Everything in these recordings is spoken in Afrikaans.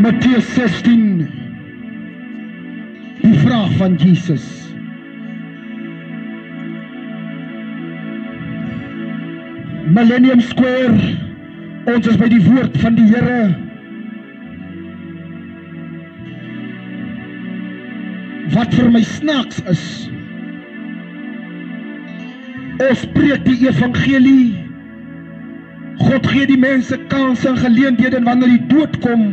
Matteus 16, die vraag van Jesus. Millennium Square, ons is by die woord van die Here. Wat vir my snaaks is, ons preek die evangelie. God gee die mense kans en geleenthede, en wanneer die dood kom,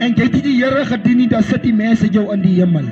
en jy het nie die Here gedien nie, dan sit die mense jou in die hemel.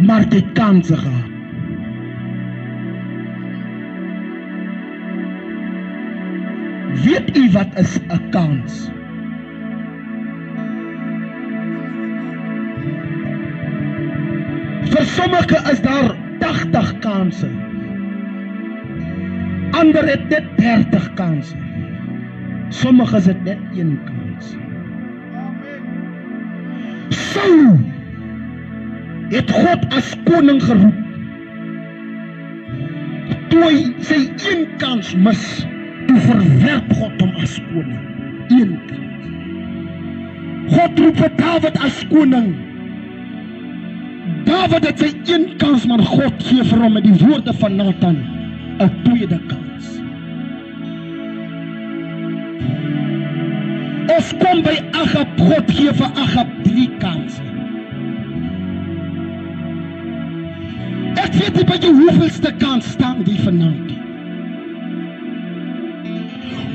Maar jy het kanse gehad. Weet u wat is 'n kans? Vir sommige is daar 80 kanse. Ander het net 30 kanse. Sommige is het net 1 kans. Saul het God as koning geroep. Toe hy sy 1 kans mis, toe verwerp God hom as koning. 1 kans. God roep vir David as koning. David het sy 1 kans, maar God gee vir hom met die woorde van Nathan 'n 2de kans. Ons kom by Agab, God gee vir Agab 3 kanse. Ek weet nie by jou hoeveelste kans staan die vanaand.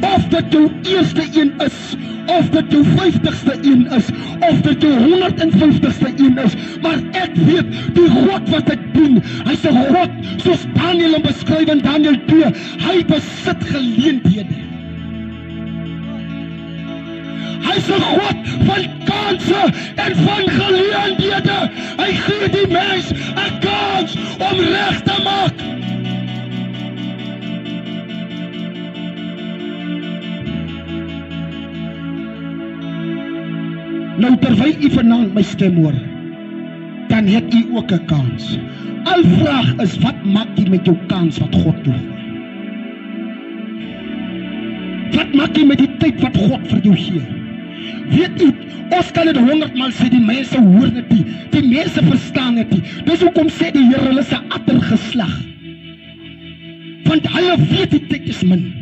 Of dit jou eerste een is, of dit jou 50ste een is, of dit jou 150ste een is, maar ek weet, die God wat ek dien, hy's 'n God, soos Daniel hom beskryf in Daniel 2, hy besit geleenthede. Hy's 'n God van kanse en van geleenthede. Hy gee die mens 'n kans om reg te maak. Nou terwyl u vanaand my stem hoor, dan het u ook 'n kans. Al vraag is, wat maak jy met jou kans wat God toe? Wat maak jy met die tyd wat God vir jou gee? Weet u, ons kan dit 100 maal sê, die mense hoor dit nie, die mense verstaan dit nie. Dis hoekom sê die Here, hulle is 'n attergeslag. Want hulle weet die tyd is min.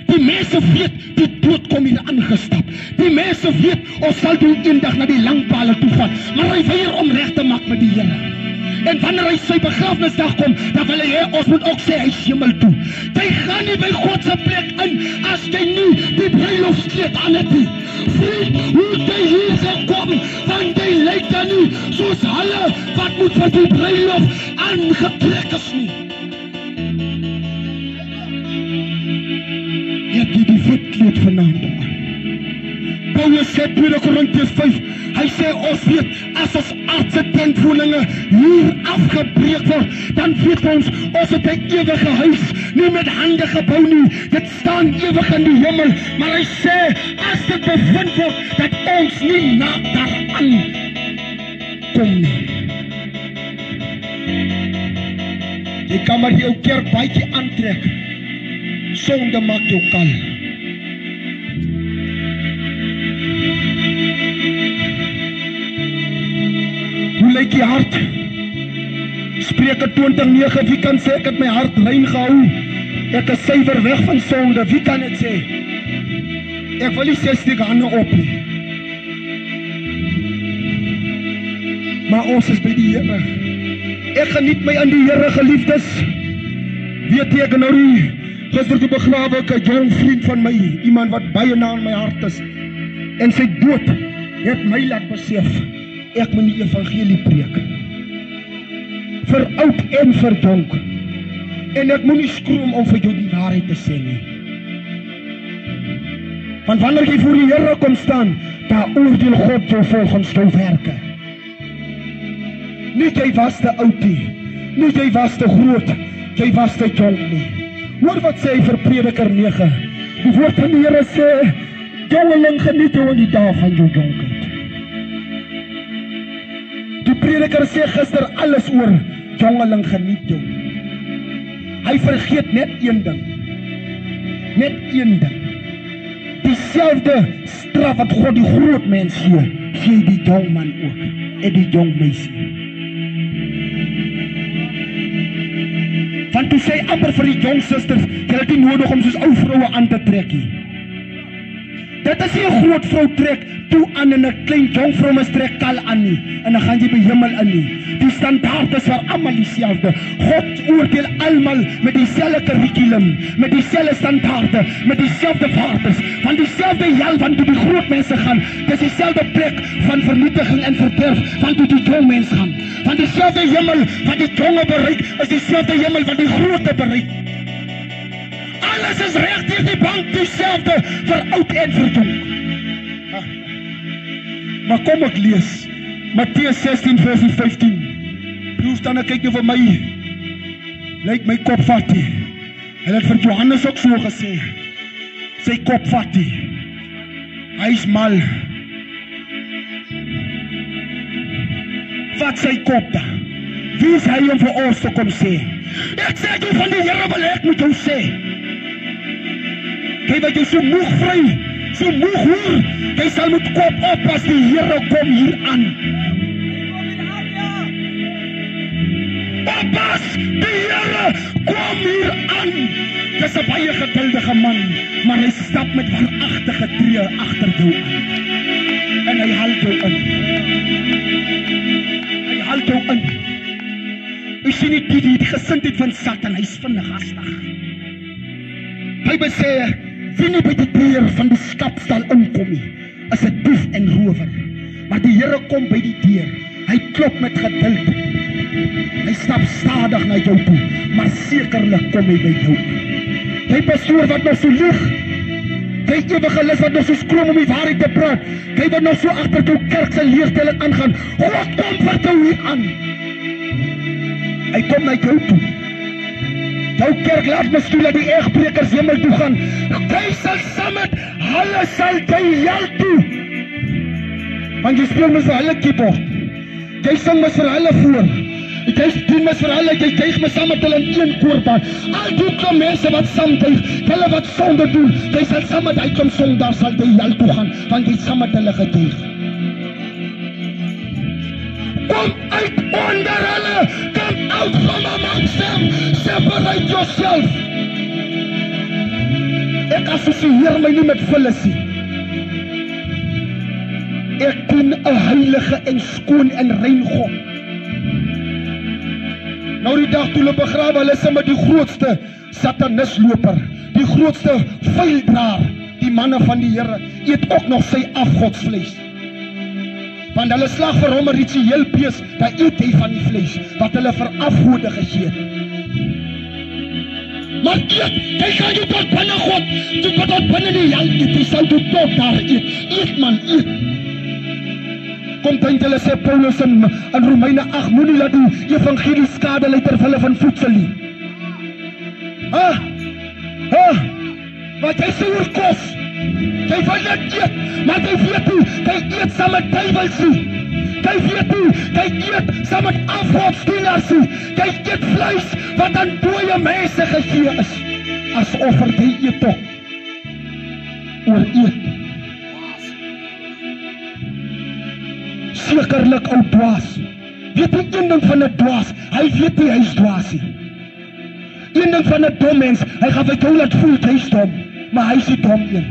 Die mense weet, die dood kom hier aangestap. Die mense weet, ons sal doen eendag na die langpale toe vat, maar hy weier om reg te maak met die Here. En wanneer hy sy begrafnisdag kom, dan wil hy ons moet ook sê, hy is hemel toe. Jy gaan nie by God se plek in, as jy nie die bruilofskleed aan het nie. Vriend, hoe het jy hier gekom, want jy lyk dan nie, soos hulle, wat moet vir die bruilof aangetrek is nie. Jy het die voetkleed vanaand aan. Paulus sê 2 Korintiërs 5, hy sê ons weet, as ons aardse tentwoninge hier afgebreek word, dan weet ons het 'n ewige huis, nie met hande gebou nie, dit staan ewig in die hemel, maar hy sê, as dit bevind word, dat ons nie naak daaraan kom nie. Jy kan maar jou kerk baie aantrek, sonde maak jou kal. Hoe lyk die hart? Spreuke 20:9, wie kan sê ek het my hart rein gehou? Ek is suiwer weg van sonde, wie kan dit sê? Ek wil nie sê steek hande op nie. Maar ons is by die Here. Ek geniet my aan die Here, geliefdes. Weet jy, ek nou nie, gister toe begrawe ek 'n jong vriend van my, iemand wat baie na in my hart is. En sy dood het my laat besef, ek moet die evangelie preek. Vir oud en vir jonk. En ek moet nie skroom om vir jou die waarheid te sê nie. Want wanneer jy voor die Here kom staan, dan oordeel God jou volgens jou werke. Nie jy was te oud nie, nie jy was te groot, jy was te jonk nie. Hoor wat sê hy vir Prediker 9. Die woord van die Here sê, jongeling, geniet jou in die dae van jou jonkheid. Die Prediker sê gister alles oor, jongeling, geniet jou. Hy vergeet net een ding. Net een ding. dieselfde straf wat God die groot mens gee, gee die jong man ook, en die jong meisie. Want toe sê amper vir die jong susters, jy het nie nodig om soos ou vroue aan te trek nie. Dit is nie 'n groot vrou trek toe aan en 'n klein jong vrou mis trek kal aan nie, en dan gaan jy by hemel in nie. Die standaard is vir almal dieselfde. God oordeel almal met dieselfde curriculum, met dieselfde standaarde, met dieselfde waardes, van dieselfde hel van toe die groot mense gaan, dis dieselfde plek van vernietiging en verderf van toe die jong mens gaan. Van dieselfde hemel wat die jonge bereik, is dieselfde hemel wat die grote bereik. Alles is reg deur die bank dieselfde vir oud en vir jong. Maar kom ek lees Matteus 16 vers 15. Proef dan, ek kyk nou vir my, lyk my kop vat nie. Hy het vir Johannes ook so gesê, sy kop vat nie. Hy is mal. Vat sy kop dan. Wie is hy om vir ons te kom sê? Ek sê jy van die Here wil ek moet jou sê. Kyk wat jy so moeg vry, so moeg hoor, jy sal moet kop op as die Here kom hier aan. Oppas, die Here kom hier aan. Dis 'n baie geduldige man, maar hy stap met waaragtige tree agter jou aan. En hy hou jou in. Hy hou jou in. Jy sien nie die gesindheid van Satan, hy is vinnig hastig. Bybel sê, wie nie by die deur van die stapstal inkom nie, is 'n dief en rower. Maar die Here kom by die deur. Hy klop met geduld. Hy stap stadig na jou toe, maar sekerlik kom hy by jou. Jy pastoor wat nog so lieg, jy evangelis wat nog so skroom om die waarheid te praat, jy wat nog so agter jou kerk se leerstelling aangaan, God kom vir jou hier aan. Hy kom na jou toe. Jou kerk laat my stoel dat die egbrekers hemel toe gaan. Jy sal saam met hulle sal jy hel toe. Want jy speel mis vir hulle keyboard. Jy sing mis vir hulle voor. Jy doen mis vir hulle, jy juig mis saam met hulle in een koorbaan. Al die klomp mense wat saam juig, hulle wat sonde doen, jy sal saam met hy klomp sondaars sal jy hel toe gaan, want jy saam met hulle gejuig. Kom uit onder hulle, come out from amongst them, separate yourself. Ek assosieer my nie met Filisie. Ek dien 'n heilige en skoon en rein God. Nou die dag toe hulle begrawe, hulle is met die grootste satanisloper, die grootste vuildraer, die manne van die Here, eet ook nog sy afgodsvlees. Want hulle slag vir hom 'n ritueel bees, dan eet hy van die vlees, wat hulle vir afgode gegee het. Maar eet, jy gaan nie tot binne God, tot binne die hel eet, jy sal tot daar eet. Eet man, eet. Kom dink hulle sê Paulus in Romeine 8, moenie laat die evangelie skade lei ter wille van voedsel nie. Wat jy sê oor kos, jy wil net eet, maar jy weet nie, jy eet saam met duiwels nie. Jy weet nie, jy eet saam met afgodsdieners nie. Jy eet vleis wat aan dooie mense gegee is, as offer. Jy eet toch oor eet. Sekerlik ou dwaas. Weet jy een ding van 'n dwaas, hy weet nie hy is dwaas nie. Een ding van 'n dom mens, hy gaan vir jou laat voel hy is dom, maar hy is die dom een.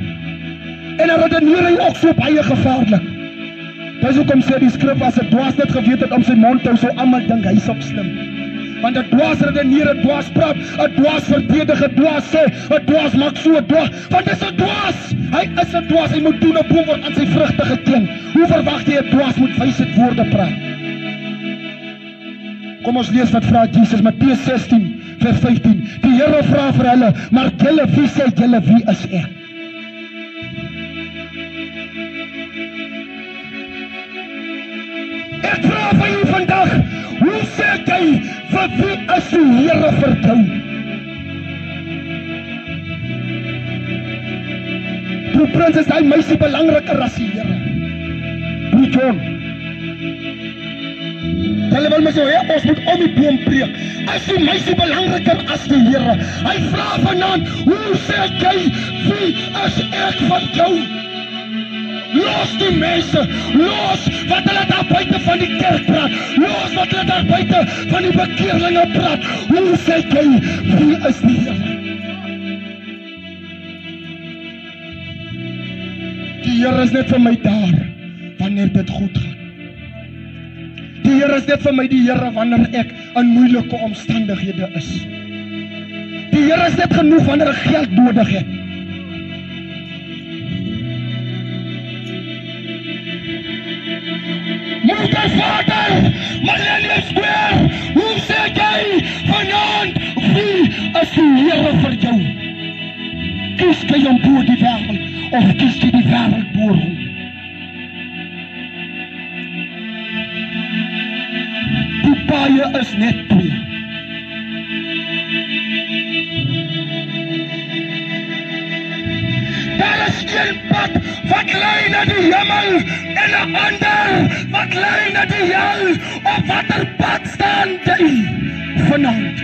En dan redeneer hy ook so baie gevaarlik. Dis hoekom sê die skrif, as 'n dwaas net geweet het om sy mond te hou, sou almal dink hy is op slim. Want 'n dwaas redeneer, 'n dwaas praat, 'n dwaas verdedig, 'n dwaas sê, 'n dwaas maak so 'n dwaas, want dis 'n dwaas. Hy is 'n dwaas, hy moet doen 'n boom word aan sy vrugte geken. Hoe verwag jy 'n dwaas moet wysheid woorde praat? Kom ons lees wat vra Jesus, Matteus 16 vers 15. Die Here vra vir hulle, maar julle, wie sê julle, wie is ek? Ek vra van jou vandag, hoe sê jy, vir wie is die Here vir jou? Toe prins is die meisie belangriker as die Here. Broer John, Hulle wil my so hê ons moet om die boom breek. As die meisie belangriker as die Here. Hy vra vanaand, hoe sê jy, wie is ek van jou? Los die mense, los wat hulle daar buite van die kerk praat, los wat hulle daar buite van die bekeerlinge praat. Hoe sê jy, wie is die Here? Die Here is net vir my daar, wanneer dit goed gaan. Die Here is net vir my die Here, wanneer ek in moeilike omstandighede is. Die Here is net genoeg, wanneer ek geld nodig het. Moeder, vader, Millennium Square, hoe sê jy vanaand, wie is die Here vir jou? Kies jy om boor die wêreld, of kies jy die wêreld boor hom? Die paaie is net twee. Daar is een pad wat lei na die hemel en 'n ander wat lei na die hel. Op watter pad staan jy vanaand?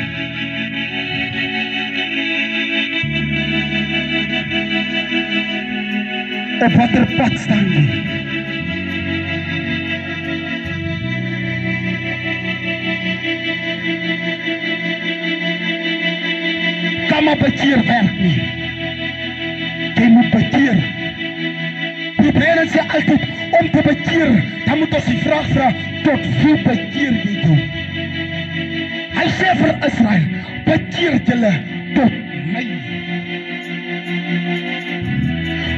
Op watter pad staan jy? Kan maar bekeer werk nie. Jy moet bekeer. Die Bybel sê altyd, om te bekeer, dan moet ons die vraag vra, tot wie bekeer jy jou? Hy sê vir Israel, bekeer julle tot my.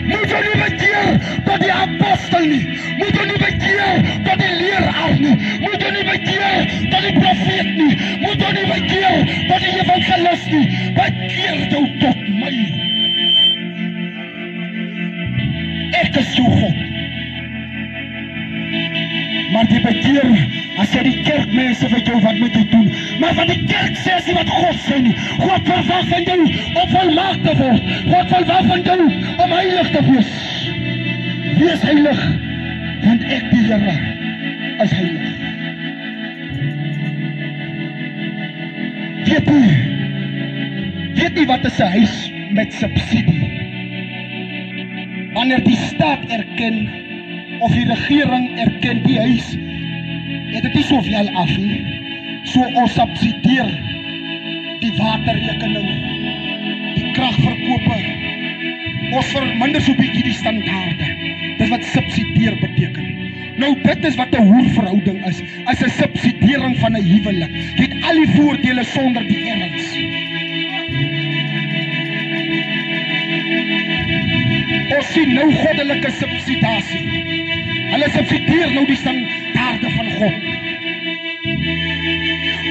Moet jy nie bekeer tot die apostel nie, moet jy nie bekeer tot die leraar nie, moet jy nie bekeer tot die profeet nie, moet jy nie bekeer tot die evangelis nie, bekeer jou tot my. Ek is jou God. Maar die bekeer, as jy die kerkmense vir jou, wat moet jy doen? Maar wat die kerk sê, is nie wat God sê nie. God verwag van jou om volmaak te word. God verwag van jou om heilig te wees. Wees heilig, want ek die Here is heilig. Weet nie wat is 'n huis met subsidie? Wanneer die staat erken, of die regering erken die huis, het dit nie soveel af nie. So ons subsidieer die waterrekening, die kragverkope, ons verminder so bietjie die standaarde. Dis wat subsidieer beteken. Nou dit is wat 'n hoerverhouding is 'n subsidiering van 'n huwelik. Jy het al die voordele sonder die erns. Ons sien nou goddelike subsidasie. Hulle subsidieer nou die standaarde van God.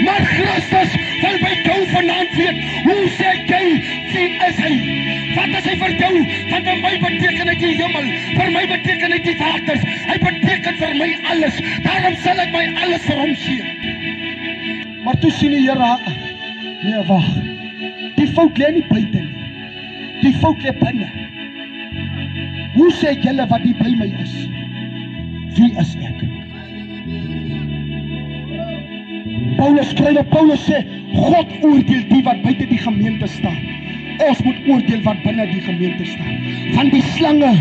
Maar Christus wil by jou vanaand weet, hoe sê jy, wie is hy? Wat is hy vir jou? Want vir my beteken hy die hemel, vir my beteken hy die waters, hy beteken vir my alles, daarom sal ek my alles vir hom gee. Maar toe sien die Here, nee wag, die fout lê nie buite nie, die fout lê binne. Hoe sê julle wat die by my is? Wie is ek? Paulus skryf, Paulus sê, God oordeel die wat buite die gemeente staan. Ons moet oordeel wat binne die gemeente staan. Van die slange,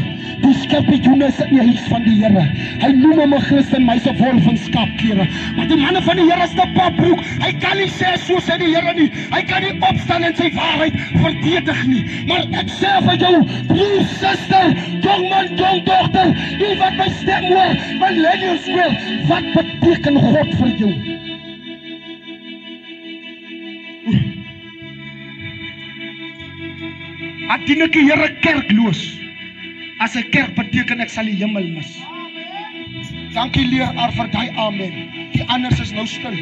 die skorpioene is in die huis van die Here. Hy noem hom 'n Christen, maar hy's 'n wolf in skaapklere. Maar die manne van die Here is 'n papbroek. Hy kan nie sê so sê die Here nie. Hy kan nie opstaan en sy waarheid verdedig nie. Maar ek sê vir jou, broer, suster, jongman, jongdogter, jy wat my stem hoor, Millennium Square, wat beteken God vir jou? Ek dien ek die Here kerkloos. As 'n kerk beteken ek sal die hemel mis. Dankie leraar vir daai amen. Die anders is nou stil.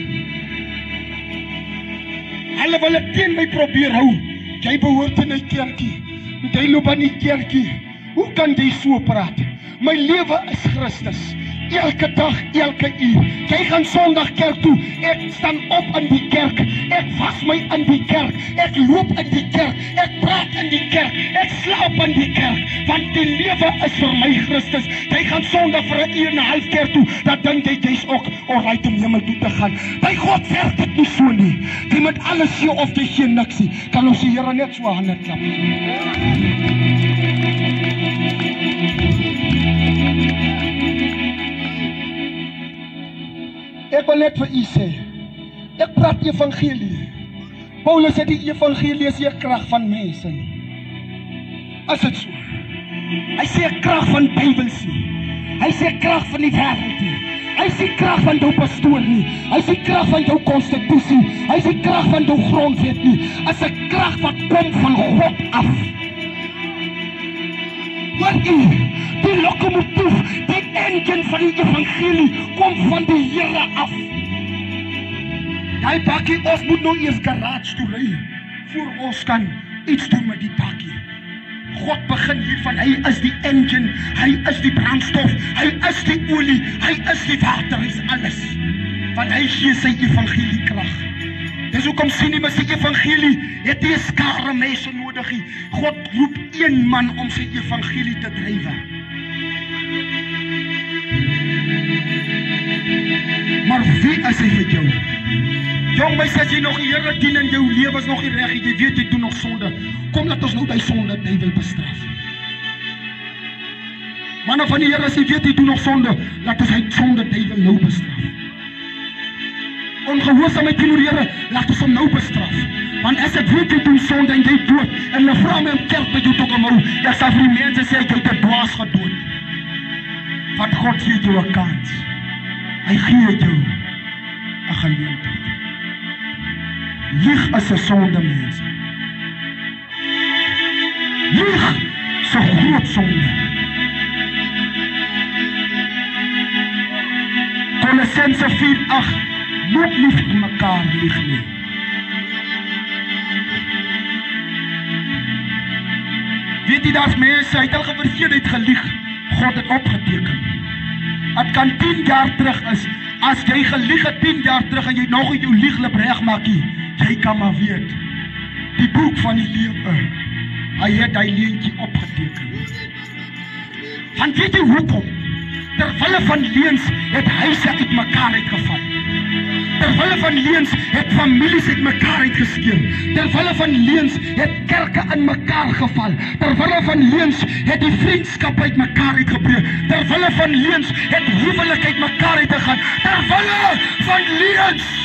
Hulle wil ek teen my probeer hou. Jy behoort in 'n kerkie. Jy loop aan die kerkie. Hoe kan jy so praat? My lewe is Christus. elke dag, elke uur. Jy gaan Sondag kerk toe, ek staan op in die kerk, ek was my in die kerk, ek loop in die kerk, ek praat in die kerk, ek slaap in die kerk, want die lewe is vir my Christus. Jy gaan Sondag vir 'n uur en 'n half kerk toe, dat dink jy's ook alright om hemel toe te gaan. By God werk dit nie so nie. Jy moet alles sê of jy geen niks nie. Kan ons die Here net so hande klap? Ek wil net vir u sê, ek praat evangelie. Paulus sê die evangelie is nie 'n krag van mense nie. Is dit so? Hy sê 'n krag van Bybels nie. Hy sê 'n krag van die wêreld nie. Hy sê krag van jou pastoor nie. Hy sê krag van jou konstitusie. Hy sê krag van jou grondwet nie. Is 'n krag wat kom van God af. Wat die lokomotief, die engine van die evangelie kom van die Here af. Die bakkie, ons moet nou eers garage toe ry voor ons kan iets doen met die bakkie. God begin hiervan, hy is die engine, hy is die brandstof, hy is die olie, hy is die water, hy is alles. Want hy gee sy evangelie krag. Dis hoekom sien jy met sy evangelie, het nie 'n skare mense nodig nie. God roep een man om sy evangelie te drywe. Maar wie is hy vir jou? Jong mens, as jy nog die Here dien en jou lewe is nog nie reg, jy weet jy doen nog sonde. Kom laat ons nou by sonde duiwel bestraf. Manne van die Here, as jy weet jy doen nog sonde, laat ons hy sonde duiwel nou bestraf. Ongehoorsaamheid teenoor die Here, laat ons hom nou bestraf. Want as ek weet jy doen sonde en jy dood, en hulle vra my om kerk by jou te kom hou, dan sal vir die mense sê jy het 'n dwaas gedood. Want God gee jou 'n kans. Hy gee jou 'n geleentheid. Lieg is 'n sonde, mense. Lieg is 'n groot sonde. Kolossense 4:8 moet nie vir mekaar lieg nie. Weet jy, daar's mense, hy het al gevergeet gelieg, God het opgeteken. Het kan 10 jaar terug is, as jy gelieg het 10 jaar terug en jy nog nie jou lieglip regmaak nie, jy kan maar weet, die boek van die lewe, hy het die leentjie opgeteken. Want weet jy hoekom? Terwille van leuns het huise uit mekaar uitgeval. Terwille van leuns het families uit mekaar uitgeskeur. Terwille van leuns het kerke in mekaar geval. Terwille van leuns het die vriendskap uit mekaar uitgebreek. Terwille van leuns het huwelik uit mekaar uitgegaan. Terwille van leuns.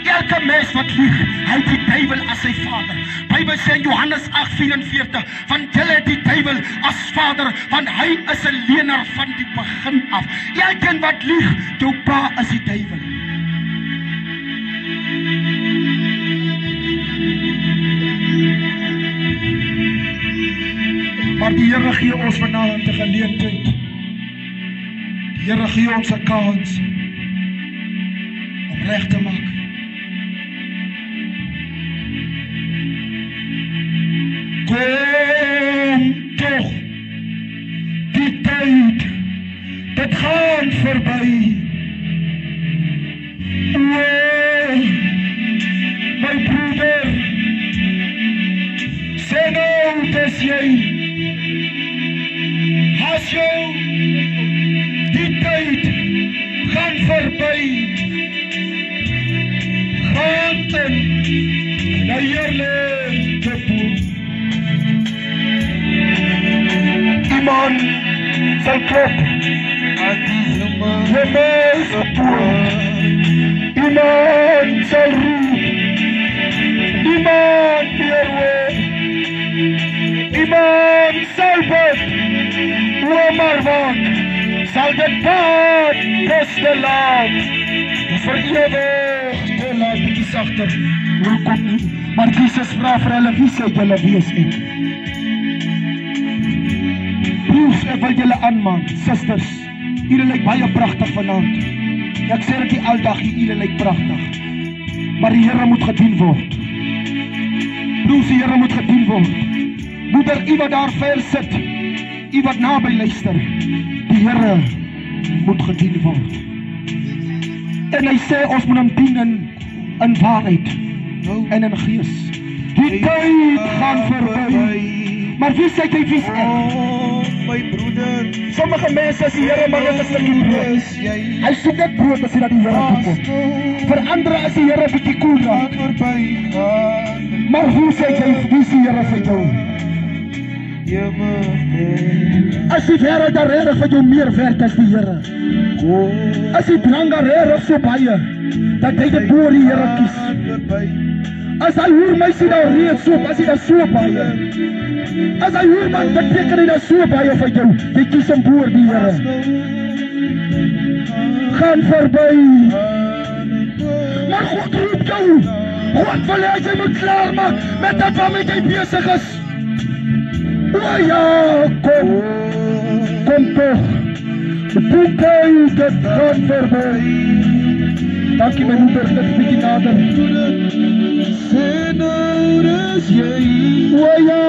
Elke mens wat lieg, hy het die duiwel as sy vader. Bybel sê in Johannes 8:44, want julle het die duiwel as vader, want hy is 'n leienaar van die begin af. Elkeen wat lieg, jou pa is die duiwel. Maar die Here gee ons vanaand 'n geleentheid. Die Here gee ons 'n kans om reg te maak. Kom toch, die tyd, dit gaan verby. O, my broeder, sê nou dis jy, as jou, die tyd gaan verby. Gaan in na heerlijke boek. Iemand sal klop aan die hemelse poort. Iemand sal roep, iemand weerwoord. Iemand sal bid, o maar wat sal dit pad beste laat, vir ewig te laat. Bietjie sagter, hoekom nie? Maar Jesus vra vir hulle, wie sê julle wees ek? Broers, ek wil julle aanmaan, sisters, julle lyk baie pragtig vanaand. Ek sê dit nie aldag, julle lyk pragtig. Maar die Here moet gedien word. Broers, die Here moet gedien word. Moeder, u wat daar ver sit, u wat naby luister, die Here moet gedien word. En hy sê ons moet hom dien in waarheid en in gees. Die tyd gaan verby. Maar wie sê jy wie is ek? My broeder, Sommige mense sê Here, maar dit is 'n stukkie brood. Hy soek net brood as hy na die Here toe kom. Vir ander is die Here bietjie koel raak. Maar hoe sê jy wie is die Here vir jou? As die wêreld daar reg vir jou meer werk as die Here. As die drank daar reg so baie dat jy dit voor die Here kies. As hy hoor my sien nou reeds so, as hy daar so baie. As hy hoor man beteken hy daar so baie vir jou. Jy kies hom voor die Here. Gaan verby. Maar God roep jou. God wil hê jy moet klaar maak met dat waarmee jy besig is. O ja, kom toch. Die tyd het gaan verby. Dankie my moeder, dit is bietjie nader. sê nou dis jy. O ja,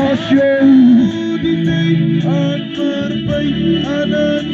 as jy Die tyd gaan verby en het